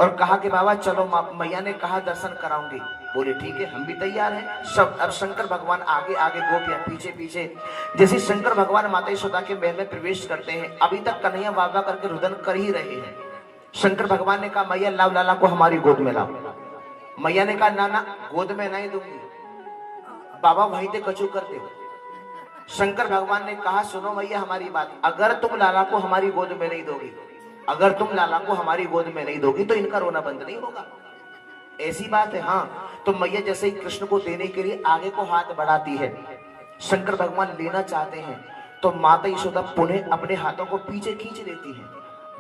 और कहा कि बाबा चलो, मैया ने कहा दर्शन कराऊंगी। बोले ठीक है, हम भी तैयार हैं सब। अब शंकर भगवान आगे आगे, गोपियां पीछे पीछे। जैसे शंकर भगवान माता यशोदा के महल में प्रवेश करते हैं, अभी तक कन्हैया वावा करके रुदन कर ही रहे हैं। शंकर भगवान ने कहा मैया लाओ लाला को हमारी गोद में लाओ। मैया ने कहा ना ना, गोद में नहीं दूंगी, बाबा वहीं ते कचू कर दे। शंकर भगवान ने कहा सुनो मैया हमारी बात, अगर तुम लाला को हमारी गोद में नहीं दोगी, अगर तुम लाला को हमारी गोद में नहीं दोगी तो इनका रोना बंद नहीं होगा। ऐसी बात है? हाँ। तो मैया जैसे ही कृष्ण को देने के लिए आगे को हाथ बढ़ाती है, शंकर भगवान लेना चाहते हैं, तो माता यशोदा पुनः अपने हाथों को पीछे खींच लेती है।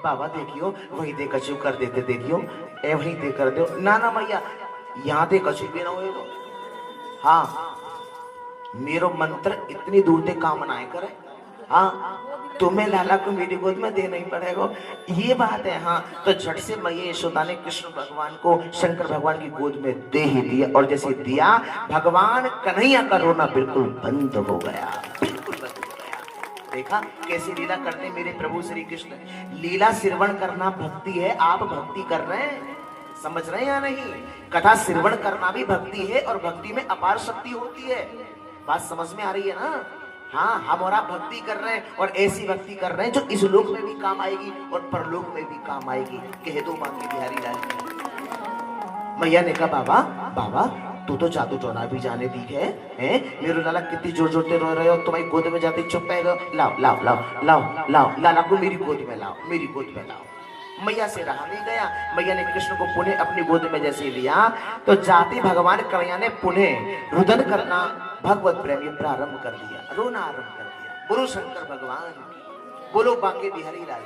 बाबा देखियो वही दे कछु कर देते, देखियो ए वही दे कर दो। ना ना मैया, यहाँ दे कछु भी ना हो। हाँ, मेरो मंत्र इतनी दूर तक काम ना करे। हाँ, तुम्हें लाला को मेरी गोद में देना ही पड़ेगा, ये बात है। हाँ, तो झट से मैया यशोदा ने कृष्ण भगवान को शंकर भगवान की गोद में दे ही दिया। और जैसे दिया, भगवान कन्हैया का रोना बिल्कुल बंद हो गया, बिल्कुल बंद हो गया। देखा कैसी लीला करते मेरे प्रभु श्री कृष्ण। लीला श्रवण करना भक्ति है। आप भक्ति कर रहे हैं, समझ रहे हैं या नहीं? कथा श्रवण करना भी भक्ति है, और भक्ति में अपार शक्ति होती है। बात समझ में आ रही है ना? हाँ, हम और आप भक्ति कर रहे हैं, और ऐसी भक्ति कर रहे हैं जो इस लोक में भी काम आएगी और परलोक में भी काम आएगी। कह दो बाकी बिहारी लाल। मैया ने कहा बाबा बाबा तू तो जादू टोना भी जाने दी है, मेरे लाला कितनी जोर जोर से रो रहे हो, तुम्हारी गोद में जाते चुप पाएगा। लाओ लाओ लाओ लाओ लाओ लाला को मेरी गोद में लाओ, मेरी गोद में लाओ। मैया से रहा नहीं गया, मैया ने कृष्ण को पुनः अपनी गोद में जैसे लिया, तो जाति भगवान कन्हैया ने पुनः रुदन करना, भगवत प्रेम प्रारंभ कर दिया, रोना आरंभ कर दिया। बोलो शंकर भगवान की, बोलो बांके बिहारी लाल।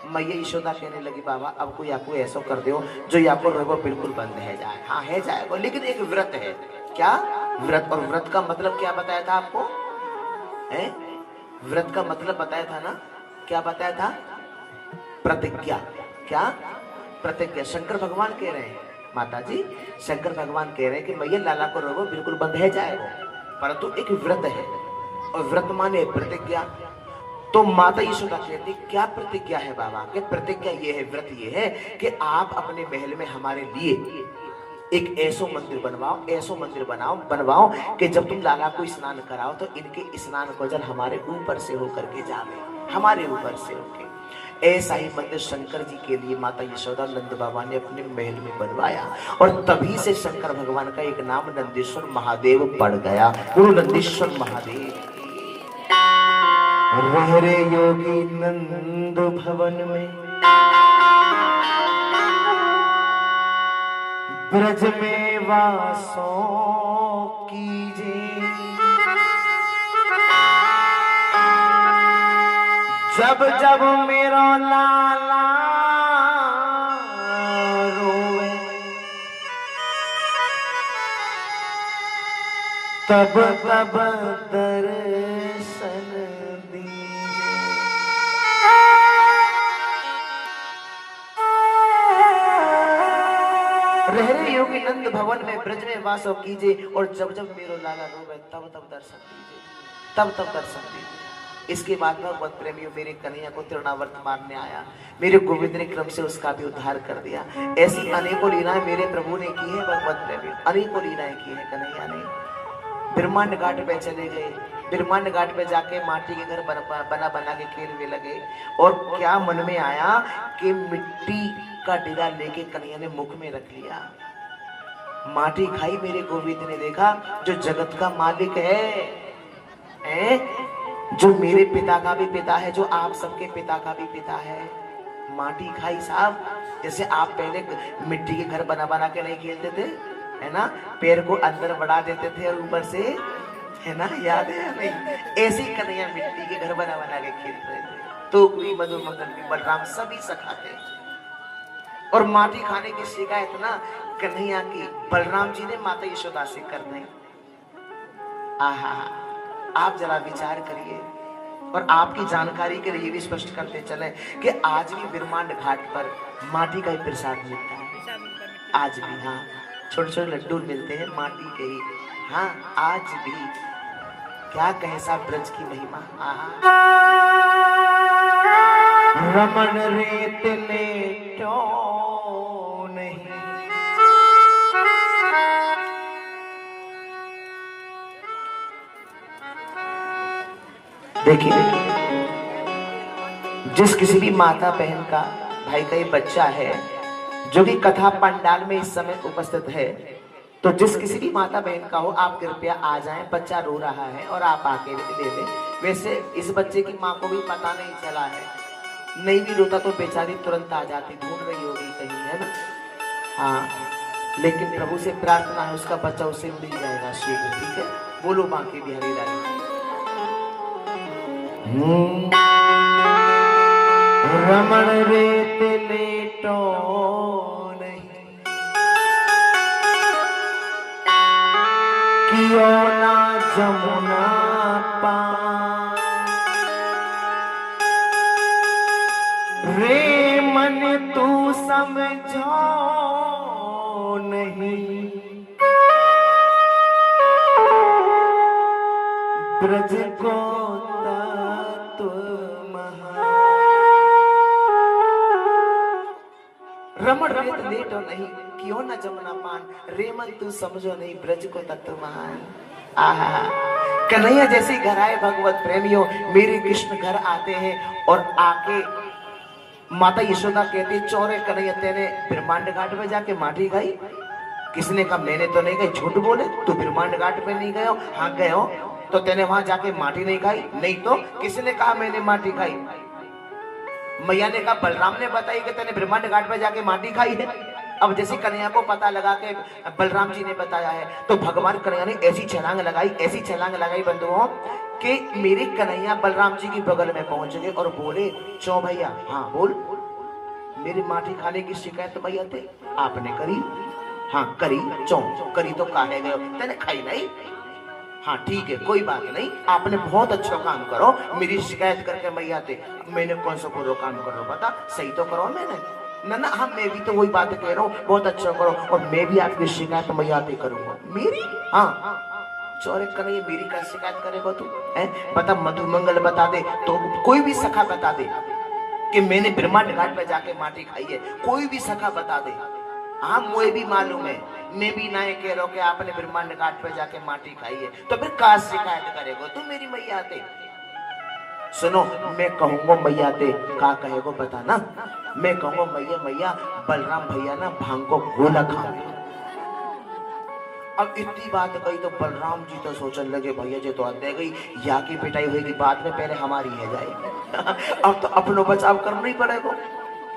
मैया यशोदा कहने लगी बाबा अब कोई आपको ऐसा कर दो जो आपको रोग बिल्कुल बंद है जाए। हाँ है जाएगा, लेकिन एक व्रत है। क्या व्रत? और व्रत का मतलब क्या बताया था आपको? है व्रत का मतलब बताया था ना? क्या बताया था? प्रतिज्ञा। क्या? प्रतिज्ञा। शंकर भगवान कह रहे हैं माता जी, शंकर भगवान कह रहे हैं कि मैया लाला को रोग बिल्कुल बंद है जाएगा, परंतु एक व्रत है, और व्रत माने प्रतिज्ञा। तो माता यशोदा कहती क्या प्रतिज्ञा है बाबा? कि प्रतिज्ञा ये है, व्रत ये है कि आप अपने महल में हमारे लिए एक ऐसो मंदिर बनवाओ, ऐसो मंदिर बनवाओ कि जब तुम लाला को स्नान कराओ तो इनके स्नान को जल हमारे ऊपर से होकर के जावे, हमारे ऊपर से होके। ऐसा ही मंदिर शंकर जी के लिए माता यशोदा नंद बाबा ने अपने महल में बनवाया, और तभी से शंकर भगवान का एक नाम नंदीश्वर महादेव पड़ गया। गुरु नंदीश्वर महादेव। रहरे योगी नंद भवन में, ब्रज में वासों कीजिए, जब जब मेरा लाला रोए, तब तब दर्शन दीजिए। रहरे योगी नंद भवन में, ब्रज में वास कीजिए, और जब जब मेरो लाला रोवे तब तब दर्शन दीजिए, तब तब दर्शन दीजिए। इसके बाद भगवत प्रेमियों मेरे कन्हैया को तृणावर्त मारने आया, मेरे गोविंद ने क्रम से उसका भी उद्धार कर दिया। ऐसी अनेकों लीलाएं मेरे प्रभु ने की है भगवत प्रेमियों, अनेकों लीलाएं की है कन्हैया ने। ब्रह्मांड घाट पे चले गए, ब्रह्मांड घाट पे जाके माटी के घर बना बना के खेलने लगे, और क्या मन में आया कि मिट्टी का डिगा लेके कन्हैया ने मुख में रख लिया। माटी खाई मेरे गोविंद ने, देखा जो जगत का मालिक है, जो मेरे पिता का भी पिता है, जो आप सबके पिता का भी पिता है, माटी खाई साहब। जैसे आप पहले मिट्टी के घर बना बना के नहीं खेलते थे, है ना, पैर को अंदर बढ़ा देते थे और ऊपर से, है ना, याद है नहीं? ऐसी कन्हैया मिट्टी के घर बना बना के खेल रहे थे। तो कोई मधु मंगल बलराम सभी सखाते, और माटी खाने की शिकायत ना कन्हैया की बलराम जी ने माता यशोदा से कर दी। आहा, आप जरा विचार करिए, और आपकी जानकारी के लिए भी स्पष्ट करते चले कि आज भी ब्रह्मांड घाट पर माटी का ही प्रसाद मिलता है, आज भी। हाँ, छोटे छोटे लड्डू मिलते हैं माटी के ही। हाँ, आज भी। क्या कहे साहब ब्रज की महिमा। रमन रेत लेटो देखिए, जिस किसी भी माता बहन का भाई का ये बच्चा है जो कि कथा पंडाल में इस समय उपस्थित है, तो जिस किसी भी माता बहन का हो, आप कृपया आ जाएं। बच्चा रो रहा है और आप आके ले लें। वैसे इस बच्चे की माँ को भी पता नहीं चला है, नहीं भी रोता तो बेचारी तुरंत आ जाती, ढूंढ रही होगी कहीं, है ना। हाँ, लेकिन प्रभु से प्रार्थना है उसका बच्चा उसे मिल जाएगा शीघ्र, ठीक है। बोलो बांके बिहारी लाल। रमण रेत लेटो नहीं, कियो ना जमुना पार, रे मन तू समझो नहीं, ब्रज को रमण रेत लेटो नहीं, क्यों न जमुना पान, रे मन तू समझो नहीं, ब्रज को तत्व महान। आहा, कन्हैया जैसे घर आए भगवत प्रेमियों, मेरे कृष्ण घर आते हैं और आके माता यशोदा कहती, चौरे कन्हैया तेने ब्रह्मांड घाट पे जाके माटी खाई। किसने कहा मैंने तो नहीं गई, झूठ बोले, तू ब्रह्मांड घाट पे नहीं गए हो? हाँ गए हो। तो तेने वहां जाके माटी नहीं खाई? नहीं। तो किसने कहा मैंने माटी खाई? मैया ने कहा बलराम ने बताई कि तेने ब्रह्मांड घाट पर जाके माटी खाई है। अब जैसे कन्हैया को पता लगा के बलराम जी ने बताया है, तो भगवान कन्हैया ने ऐसी छलांग लगाई, ऐसी छलांग लगाई बंधुओं, कि मेरे कन्हैया बलराम जी के बगल में पहुंच गए और बोले, चौ भैया, हाँ बोल, मेरी माटी खाने की शिकायत भैया थे आपने करी? हाँ करी। चौ करी तो काहे गए, तेने खाई नहीं? हाँ ठीक है, कोई बात नहीं, आपने बहुत अच्छा काम करो, मेरी शिकायत करके मैया थे। मैंने कौन सा बुरा काम करो, बता, सही तो करो मैंने ना। ना हाँ, मैं भी तो वही बात कह रहा हूँ, बहुत अच्छा करो, और मैं भी आपकी शिकायत मैया थे करूंगा। मेरी? हाँ। चौरे कन्हैया मेरी क्या शिकायत करेगा तू? है बता, मधुमंगल बता दे, तो कोई भी सखा बता दे कि मैंने ब्रह्मांड घाट पे जाके माटी खाई है, कोई भी सखा बता दे। हाँ मुझे भी मालूम है, मैं भी ना कह रहा हूँ कि आपने ब्रह्मांड घाट पे जाके माटी खाई है, तो फिर का शिकायत करेगो तू मेरी मैया ते? सुनो, मैं कहूंगा मैया ते, का कहेगो बता ना। मैं कहूंगा मैया मैया बलराम भैया ना भांग को गोला खाओगे। अब इतनी बात कही तो बलराम जी तो सोचने लगे, भैया जी तो दे गई, या की पिटाई होगी बाद में, पहले हमारी है जाएगी। अब तो अपनों बचाव करना ही पड़ेगा।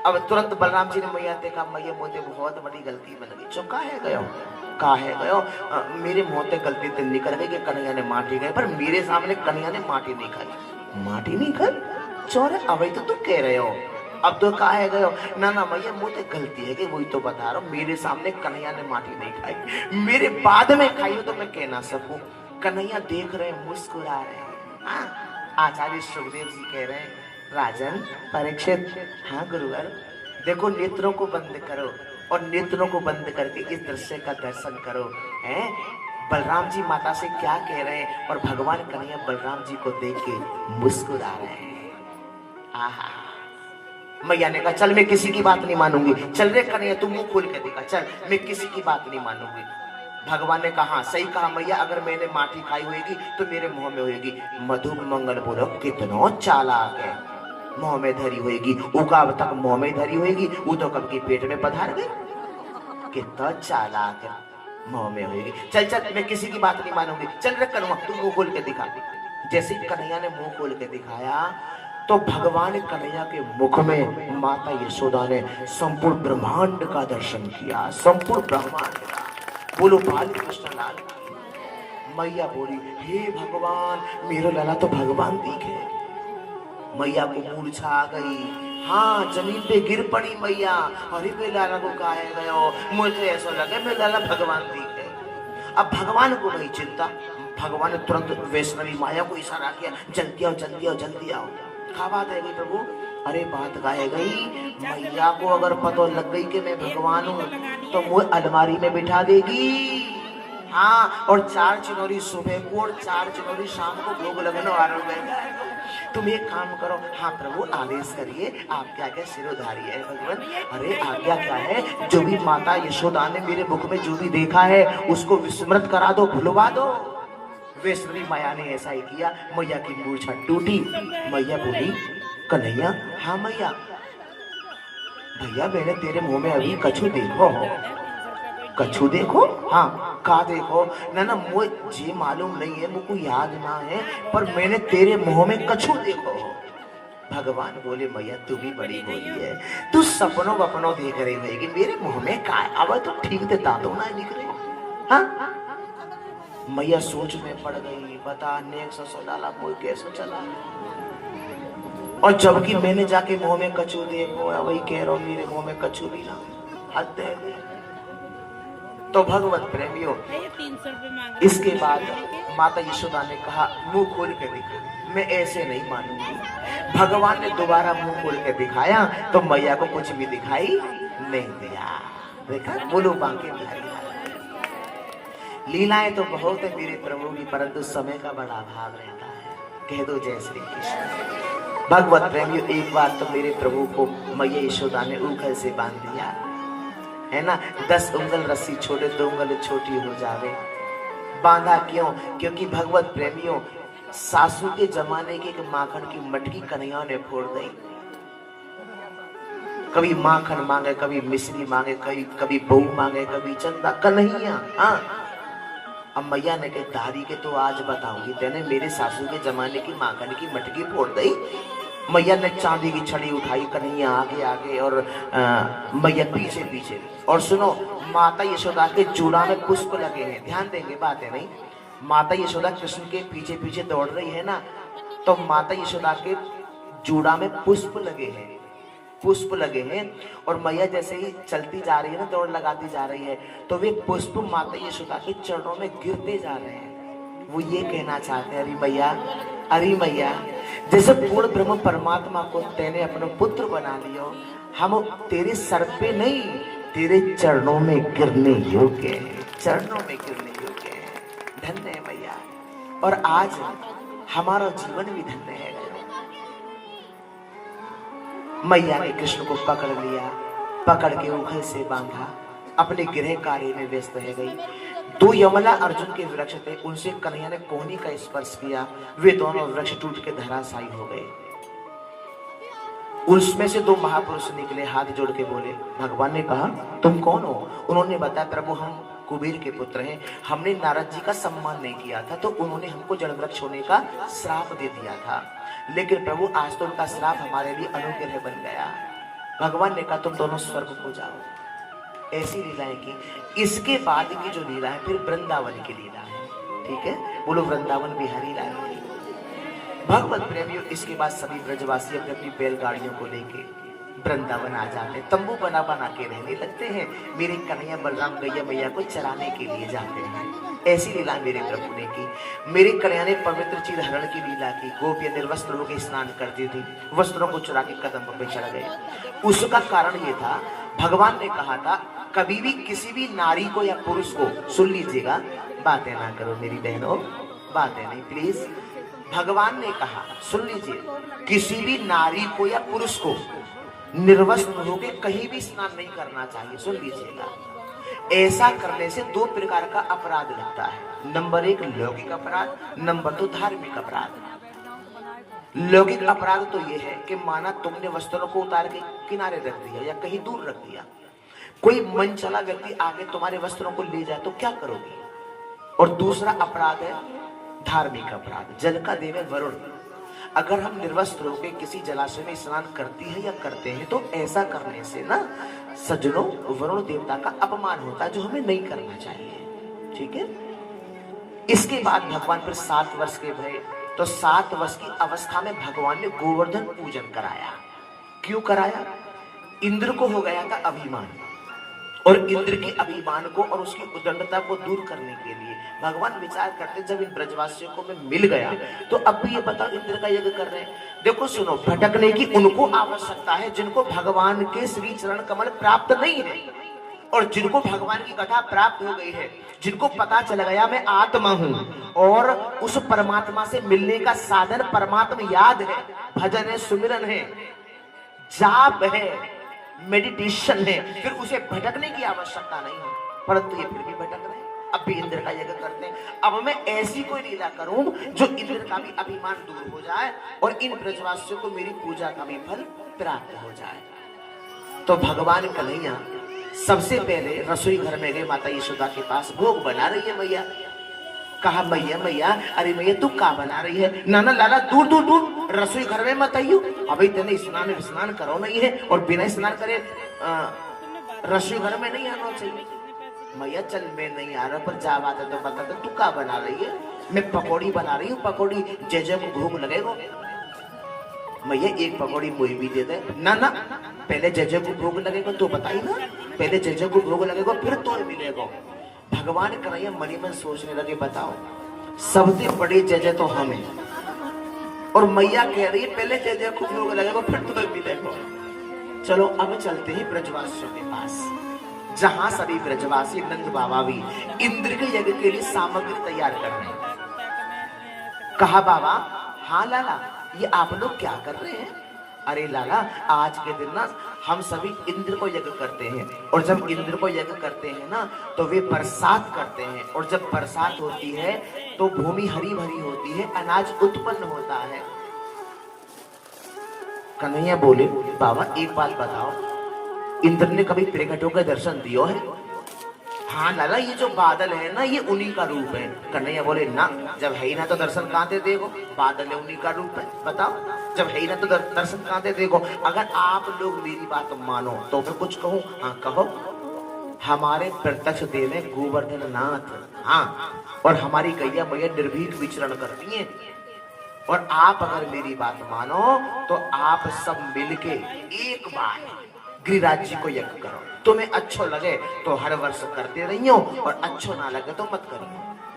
अब तुरंत बलराम जी ने मैया से कहा, मैया मुझे बहुत बड़ी गलती बन गई। चुप काहे गयो, काहे गयो? मेरे मुंह से गलती तो निकल गई कि कन्हैया ने माटी खाई, पर मेरे सामने कन्हैया ने माटी नहीं खाई। माटी नहीं खाई? चोरे अवै तो तुम कह रहे हो, अब तो काहे गयो? ना ना भैया मुझे गलती है कि वही तो बता रहा हूँ, मेरे सामने कन्हैया ने माटी नहीं खाई, मेरे बाद में खाई हो तो मैं कह ना सकूं। कन्हैया देख रहे हैं, मुस्कुरा रहे हैं। आचार्य सुखदेव जी कह रहे हैं, राजन परीक्षित, हाँ गुरुवर, देखो नेत्रों को बंद करो और नेत्रों को बंद करके इस दृश्य का दर्शन करो। हैं बलराम जी माता से क्या कह रहे हैं और भगवान कन्हैया बलराम जी को देख के मुस्कुरा रहे हैं। आहा, मैया ने कहा चल मैं किसी की बात नहीं मानूंगी। चल रे कन्हैया तू मुंह खोल के दिखा, चल मैं किसी की बात नहीं मानूंगी। भगवान ने कहा सही कहा मैया, अगर मैंने माटी खाई होगी तो मेरे मुंह में होगी। मधु मंगल बोलो कितना चालाक है, मुंह में धरी होगी, उका अब तक मुंह में धरी होगी, वो तो कब की पेट में पधार गई। कितना चालाक है, मुंह में होगी। चल चल मैं किसी की बात नहीं मानूंगी, चल रे कन्हैया तू मुंह खोल के दिखा। जैसे कन्हैया ने मुंह खोल के दिखाया तो भगवान कन्हैया के मुख में माता यशोदा ने संपूर्ण ब्रह्मांड का दर्शन किया, संपूर्ण ब्रह्मांड का। बोलो बाल कृष्ण लाल। मैया बोली हे भगवान, मेरे लाला तो भगवान दिखे। मैया को मूर्छा आ गई, हाँ जमीन पे गिर पड़ी मैया। अरे मेरे लाला को काहे गयो, मुझे ऐसा लगे मेरे लाला भगवान दिखे। अब भगवान को नहीं चिंता, भगवान ने तुरंत वैष्णवी माया को इशारा किया, जल्दी आओ जल्दी आओ जल्दी आओ। क्या बात है प्रभु? अरे बात गाए गई, मैया को अगर पता लग गई कि मैं भगवान हूँ तो मुझे अलमारी में बिठा देगी। हाँ, और 4 जनवरी सुबह को और 4 जनवरी शाम को भोग लगने वालों में। तुम एक काम करो, हाँ प्रभु आदेश करिए, आप क्या क्या सिरोधारी है भगवान। अरे आज्ञा क्या है, जो भी माता यशोदा ने मेरे मुख में जो भी देखा है उसको विस्मृत करा दो, भुलवा दो। वैष्णवी माया ने ऐसा ही किया, मैया की मूर्छा टूटी। मैया बोली, कन्हैया, हाँ मैया। भैया मैंने तेरे मुंह में अभी कछु देखो हो। कछु देखो? हाँ, का देखो ना ना, मुझे मालूम नहीं है, मुझको याद ना है, पर मैंने तेरे मुंह में कछु देखो हो। भगवान बोले, मैया तू भी बड़ी बोली है, तू सपनों वपनों देख रही है कि मेरे मुंह में का, अब तो ठीक से दांतों ना निकले। हाँ, मैया सोच में पड़ गई, बता नेक ससो डाला मुझे कैसे चला। और जबकि मैंने जाके मुंह में कछु देखो, वही कह रहा हूं मेरे मुंह में कछु भी ना, हद है। तो भगवत प्रेमियों, इसके बाद माता यशोदा ने कहा, मुंह खोल के दिखा, मैं ऐसे नहीं मानूंगी। भगवान ने दोबारा मुंह खोल के दिखाया तो मैया को कुछ भी दिखाई नहीं दिया। देखा, बोलो बांके बिहारी। लीलाएं तो बहुत है मेरे प्रभु की, परंतु समय का बड़ा अभाव रहता है। कह दो जय श्री कृष्ण। भगवत प्रेमियों, एक बार तो मेरे प्रभु को मैया यशोदा ने उंगल से बांध दिया है ना। 10 उंगल रस्सी छोड़े 2 उंगल छोटी हो जावे। बांधा क्यों? क्योंकि भगवत प्रेमियों, सासू के जमाने की एक माखन की मटकी कन्हैया ने फोड़ दी। कभी माखन मांगे, कभी मिश्री मांगे, कभी बहू मांगे, कभी चंदा। कन्हैया, हाँ। अब मैया ने कहा, दादी के तो आज बताऊंगी, तेने मेरे सासू के जमाने की माखन की मटकी फोड़ दी। मैया ने चांदी की छड़ी उठाई, कन्हैया आगे आगे और मैया पीछे पीछे। और सुनो, माता यशोदा के जूड़ा में पुष्प लगे हैं, ध्यान देंगे, बातें नहीं। माता यशोदा कृष्ण के पीछे पीछे दौड़ रही है ना, तो माता यशोदा के जूड़ा में पुष्प लगे हैं, पुष्प लगे हैं। और मैया जैसे ही चलती जा रही है ना, दौड़ लगाती जा रही है, तो वे पुष्प माता यशोदा के चरणों में गिरते जा रहे हैं। वो ये कहना चाहते हैं, अरे मैया, अरे मैया, जैसे पूर्ण ब्रह्म परमात्मा को तेने अपना पुत्र बना लियो, हम तेरे सर पे नहीं, तेरे चरणों में गिरने योग्य है, चरणों में गिरने योग्य है। धन्य है मैया। और आज हमारा जीवन भी धन्य है। मैया ने कृष्ण को पकड़ लिया, पकड़ के उंगल से बांधा, अपने गृह कार्य में व्यस्त रह गई। 2 यमला अर्जुन के वृक्ष थे, उनसे कन्हैया ने कोहनी का स्पर्श किया, वे दोनों वृक्ष टूट के धराशायी हो गए। उसमें से 2 महापुरुष निकले, हाथ जोड़ के बोले, भगवान ने कहा, तुम कौन हो? उन्होंने बताया, प्रभु हम कुबेर के पुत्र हैं, हमने नारद जी का सम्मान नहीं किया था, तो उन्होंने हमको जड़ वृक्ष होने का श्राप दे दिया था। लेकिन प्रभु आज तो उनका श्राप हमारे लिए अनुग्रह बन गया। भगवान ने कहा, तुम दोनों स्वर्ग को जाओ। ऐसी लीलाएं की। इसके बाद की जो लीला है फिर वृंदावन की लीला है, ठीक है, बोलो वृंदावन बिहारी लाल। भगवत प्रेमियों, इसके बाद सभी ब्रजवासी अपनी अपनी बैलगाड़ियों को लेके वृंदावन आ जाते, तंबू बना बना के रहने लगते हैं। मेरे कन्हैया बलराम गैया मैया को चराने के लिए जाते हैं। ऐसी लीला मेरे प्रभु ने की। मेरे कन्हैया ने पवित्र चीर हरण की लीला की। गोपियां निर्वस्त्र होकर स्नान करती थी, वस्त्रों को चुरा के कदम पे चढ़ गए। उसका कारण ये था, भगवान ने कहा था, कभी भी किसी भी नारी को या पुरुष को, सुन लीजिएगा, बातें ना करो मेरी बहनों, बातें नहीं प्लीज। भगवान ने कहा, सुन लीजिए, किसी भी नारी को या पुरुष को निर्वस्त्र होकर कहीं भी स्नान नहीं करना चाहिए। सुन लीजिएगा, ऐसा करने से 2 प्रकार का अपराध लगता है। नंबर 1 लौकिक अपराध, नंबर 2 धार्मिक अपराध। लौकिक अपराध तो यह है कि माना तुमने वस्त्रों को उतार के किनारे रख दिया या कहीं दूर रख दिया, कोई मन चला व्यक्ति आगे तुम्हारे वस्त्रों को ले जाए तो क्या करोगे? और दूसरा अपराध है धार्मिक अपराध, जल का देव वरुण। अगर हम निर्वस्त्र होकर किसी जलाशय में स्नान करती है या करते हैं तो ऐसा करने से ना सज्जनों वरुण देवता का अपमान होता है, जो हमें नहीं करना चाहिए, ठीक है। इसके बाद भगवान फिर 7 वर्ष के भये, तो 7 वर्ष की अवस्था में भगवान ने गोवर्धन पूजन कराया। क्यों कराया? इंद्र को हो गया था अभिमान, और इंद्र के अभिमान को और उसकी उदंडता को दूर करने के लिए भगवान विचार करते, जब इन ब्रजवासियों को मैं मिल गया तो अब भी ये बताओ इंद्र का यज्ञ कर रहे हैं। देखो सुनो, भटकने की उनको आवश्यकता है जिनको भगवान के श्री चरण कमल प्राप्त नहीं है, और जिनको भगवान की कथा प्राप्त हो गई है, जिनको पता चल गया मैं आत्मा हूं और उस परमात्मा से मिलने का साधन परमात्मा याद है, भजन है, सुमिरन है, जाप है, मेडिटेशन है, फिर उसे भटकने की आवश्यकता नहीं है। परंतु ये फिर भी भटक रहे हैं। अब भी इंद्र का यज्ञ करते हैं। अब मैं ऐसी कोई लीला करूं जो इंद्र का भी अभिमान दूर हो जाए और इन ब्रजवासियों को मेरी पूजा का भी फल प्राप्त हो जाए। तो भगवान कन्हैया सबसे पहले रसोई घर में गए, माता यशोदा के पास भोग बना रही है मैया। कहा मैया मैया, अरे मैया तू क्या बना रही है? नाना लाला दूर दूर दूर, रसोई घर में मत आइयो, अभी तेने स्नान करो नहीं है और बिना स्नान करे रसोई घर में नहीं आना चाहिए। मैया चल मैं नहीं आ रहा, पर जा बात है तो बता, तू क्या बना रही है? मैं पकौड़ी बना रही हूँ, पकौड़ी जय जय को भोग लगेगा। मैया एक पकौड़ी मुझे भी दे दे। ना ना, पहले जय जय को भोग लगेगा तो बताई ना, पहले जय जय को भोग लगेगा फिर तो मिलेगा। भगवान कन्हैया मनी मन सोचने लगे, बताओ सबसे बड़े जय जय तो हम हैं और मैया कह रही है पहले जय जय को भोग लगेगा फिर तो मिलेगा। चलो अब चलते हैं ब्रजवासियों के पास, जहां सभी ब्रजवासी नंद बाबा भी इंद्र के यज्ञ के लिए सामग्री तैयार कर रहे हैं। कहा बाबा, हाँ लाला ये आप लोग क्या कर रहे हैं? अरे लाला आज के दिन ना हम सभी इंद्र को यज्ञ करते हैं और जब इंद्र को यज्ञ करते हैं ना तो वे बरसात करते हैं और जब बरसात होती है तो भूमि हरी भरी होती है, अनाज उत्पन्न होता है। कन्हैया बोले, बाबा एक बात बताओ, इंद्र ने कभी प्रकट होकर दर्शन दियो है? हाँ लाला ये जो बादल है ना ये उन्हीं का रूप है। कन्हैया बोले, ना जब है ही ना तो दर्शन कहाँ दे देखो, बादल है उन्हीं का रूप है, बताओ जब है ही ना तो दर्शन कहाँ दे देखो। अगर आप लोग मेरी बात मानो तो मैं कुछ कहूँ? हाँ कहो। हमारे प्रत्यक्ष देव है गोवर्धन नाथ, हाँ, और हमारी गैया मैया निर्भीक विचरण करती है। और आप अगर मेरी बात मानो तो आप सब मिलके एक बार गिरिराज जी को यज्ञ करो, तुम्हें अच्छो लगे तो हर वर्ष करते रहियो और अच्छो ना लगे तो मत करियो।